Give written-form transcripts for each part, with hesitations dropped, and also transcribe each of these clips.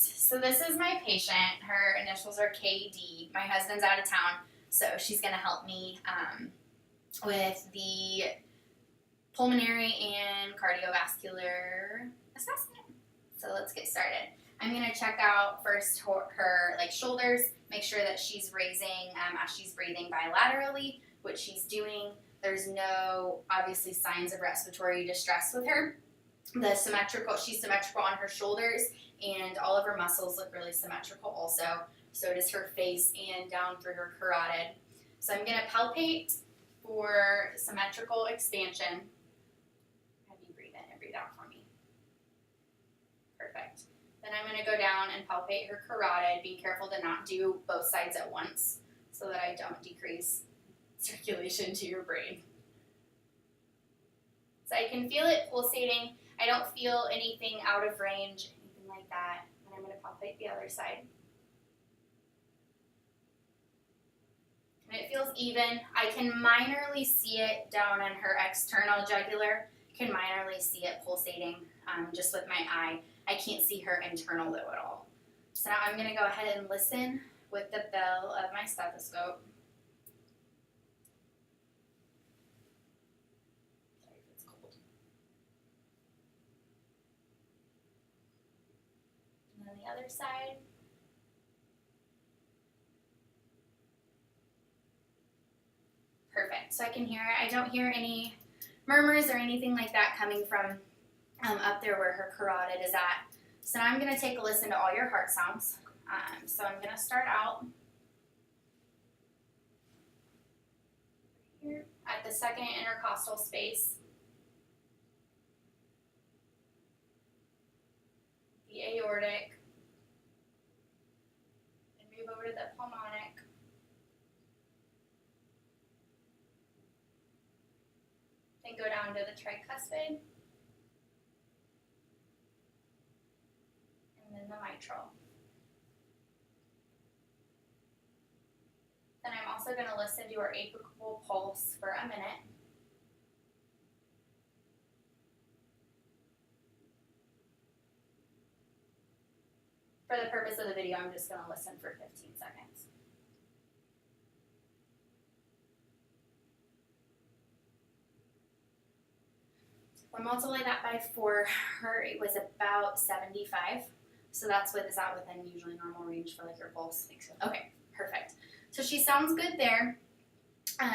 Perfect. So this is my patient. Her initials are KD. My husband's out of town, so she's going to help me with the pulmonary and cardiovascular assessment. So let's get started. I'm going to check out first her shoulders, make sure that she's raising as she's breathing bilaterally, which she's doing. There's no obviously signs of respiratory distress with her. She's symmetrical on her shoulders, and all of her muscles look really symmetrical also. So does her face and down through her carotid. So I'm going to palpate for symmetrical expansion. Have you breathe in and breathe out for me. Perfect. Then I'm going to go down and palpate her carotid, being careful to not do both sides at once so that I don't decrease circulation to your brain. So I can feel it pulsating. I don't feel anything out of range, anything like that. And I'm going to palpate the other side. And it feels even. I can minorly see it down on her external jugular. Can minorly see it pulsating just with my eye. I can't see her internal though at all. So now I'm going to go ahead and listen with the bell of my stethoscope. Sorry if it's cold. And then the other side. Perfect. So I can hear it. I don't hear any murmurs or anything like that coming from up there where her carotid is at. So now I'm going to take a listen to all your heart sounds. So I'm going to start out here at the second intercostal space, the aortic, and move over to the pulmonic. Then go down to the tricuspid. And then the mitral. Then I'm also going to listen to our apical pulse for a minute. For the purpose of the video, I'm just going to listen for 15 seconds. When multiply that by 4, her it was about 75. So that's what is that within usually normal range for your pulse. Okay, perfect. So she sounds good there. I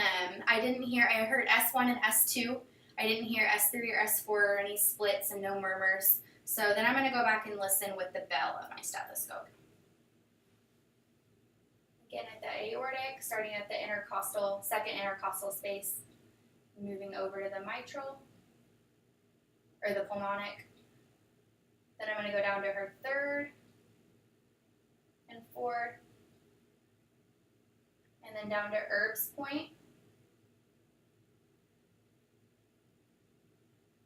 heard S1 and S2. I didn't hear S3 or S4 or any splits and no murmurs. So then I'm going to go back and listen with the bell of my stethoscope. Again at the aortic, starting at the second intercostal space, moving over to the mitral, or the pulmonic. Then I'm going to go down to her third and fourth, and then down to Erb's point,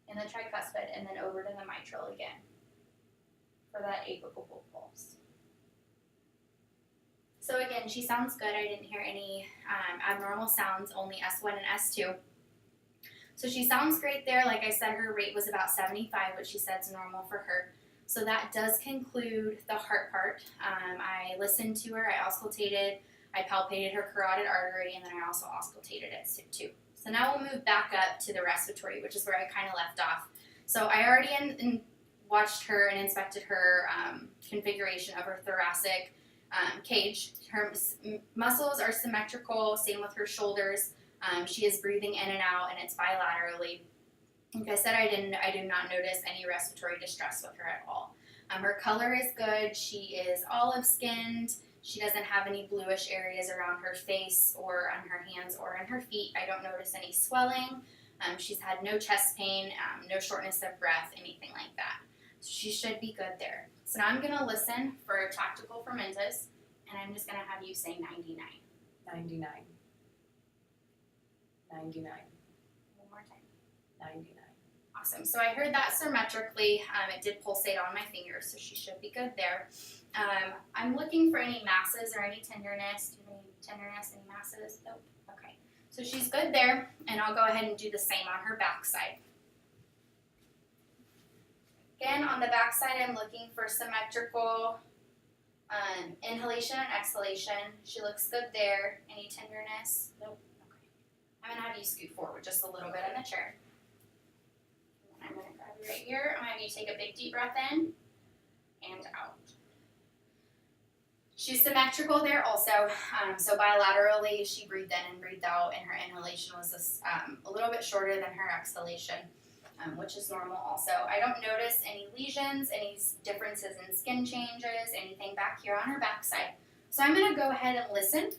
and the tricuspid, and then over to the mitral again for that apical pulse. So again, she sounds good. I didn't hear any abnormal sounds, only S1 and S2. So she sounds great there. Like I said, her rate was about 75, which she said is normal for her. So that does conclude the heart part. I listened to her, I auscultated, I palpated her carotid artery, and then I also auscultated it too. So now we'll move back up to the respiratory, which is where I kind of left off. So I already watched her and inspected her configuration of her thoracic cage. Her muscles are symmetrical, same with her shoulders. She is breathing in and out, and it's bilaterally. Like I said, I do not notice any respiratory distress with her at all. Her color is good. She is olive-skinned. She doesn't have any bluish areas around her face or on her hands or on her feet. I don't notice any swelling. She's had no chest pain, no shortness of breath, anything like that. So she should be good there. So now I'm going to listen for tactical fermentus, and I'm just going to have you say 99. 99. 99. One more time. 99. Awesome. So I heard that symmetrically. It did pulsate on my fingers, so she should be good there. I'm looking for any masses or any tenderness. Do you have any tenderness, any masses? Nope. Okay. So she's good there, and I'll go ahead and do the same on her backside. Again, on the back side, I'm looking for symmetrical inhalation and exhalation. She looks good there. Any tenderness? Nope. Okay. I'm going to have you scoot forward just a little bit in the chair. And I'm going to grab you right here. I'm going to have you take a big deep breath in and out. She's symmetrical there also. So bilaterally, she breathed in and breathed out, and her inhalation was a little bit shorter than her exhalation, which is normal also. I don't notice any lesions, any differences in skin changes, anything back here on her backside. So I'm going to go ahead and listen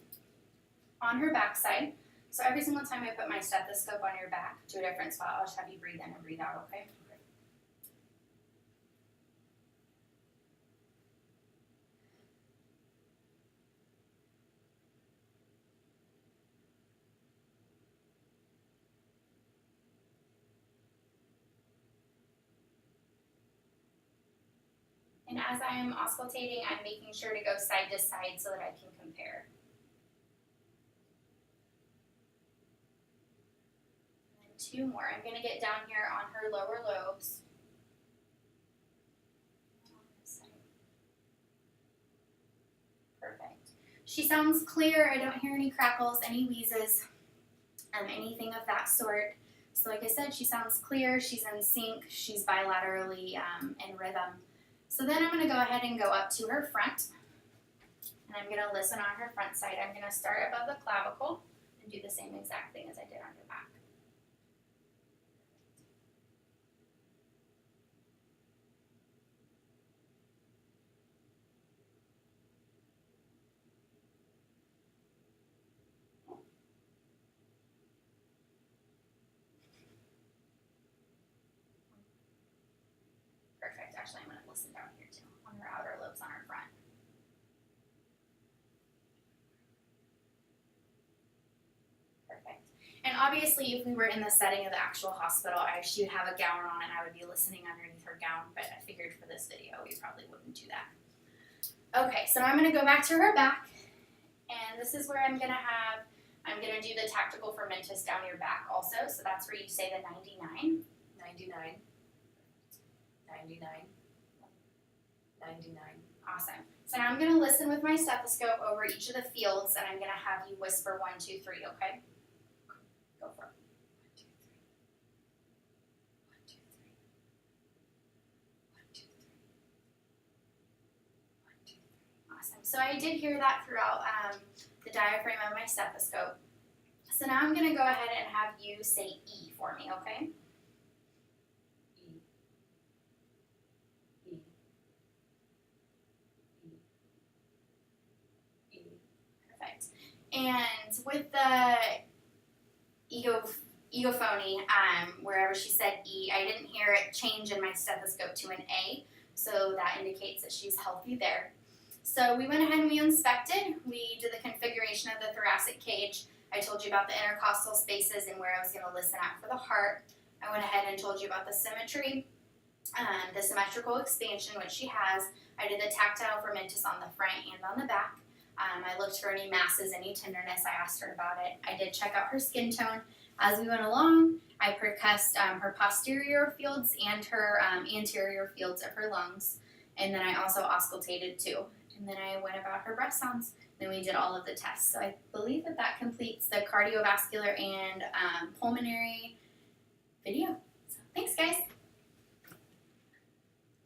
on her backside. So every single time I put my stethoscope on your back to a different spot, I'll just have you breathe in and breathe out, okay? And as I am auscultating, I'm making sure to go side to side so that I can compare. And 2 more. I'm going to get down here on her lower lobes. Perfect. She sounds clear. I don't hear any crackles, any wheezes, anything of that sort. So like I said, she sounds clear. She's in sync. She's bilaterally in rhythm. So then I'm going to go ahead and go up to her front, and I'm going to listen on her front side. I'm going to start above the clavicle and do the same exact thing as I did on her back. Perfect. Actually, I'm going to listen down here too, on her outer lobes on her front. Perfect. And obviously, if we were in the setting of the actual hospital, she would have a gown on and I would be listening underneath her gown, but I figured for this video, we probably wouldn't do that. Okay, so I'm going to go back to her back, and this is where I'm going to do the tactical fermentus down your back also, so that's where you say the 99. 99. 99. 99. Awesome. So now I'm going to listen with my stethoscope over each of the fields, and I'm going to have you whisper 1, 2, 3, okay? Go for it. 1, 2, 3. 1, 2, 3. 1, 2, 3. 1, 2, 3. Awesome. So I did hear that throughout the diaphragm of my stethoscope. So now I'm going to go ahead and have you say E for me, okay? And with the egophony, wherever she said E, I didn't hear it change in my stethoscope to an A, so that indicates that she's healthy there. So we went ahead and we inspected. We did the configuration of the thoracic cage. I told you about the intercostal spaces and where I was going to listen at for the heart. I went ahead and told you about the symmetry, the symmetrical expansion, which she has. I did the tactile fermentus on the front and on the back. I looked for any masses, any tenderness. I asked her about it. I did check out her skin tone. As we went along, I percussed her posterior fields and her anterior fields of her lungs. And then I also auscultated too. And then I went about her breath sounds. Then we did all of the tests. So I believe that that completes the cardiovascular and pulmonary video. So thanks, guys.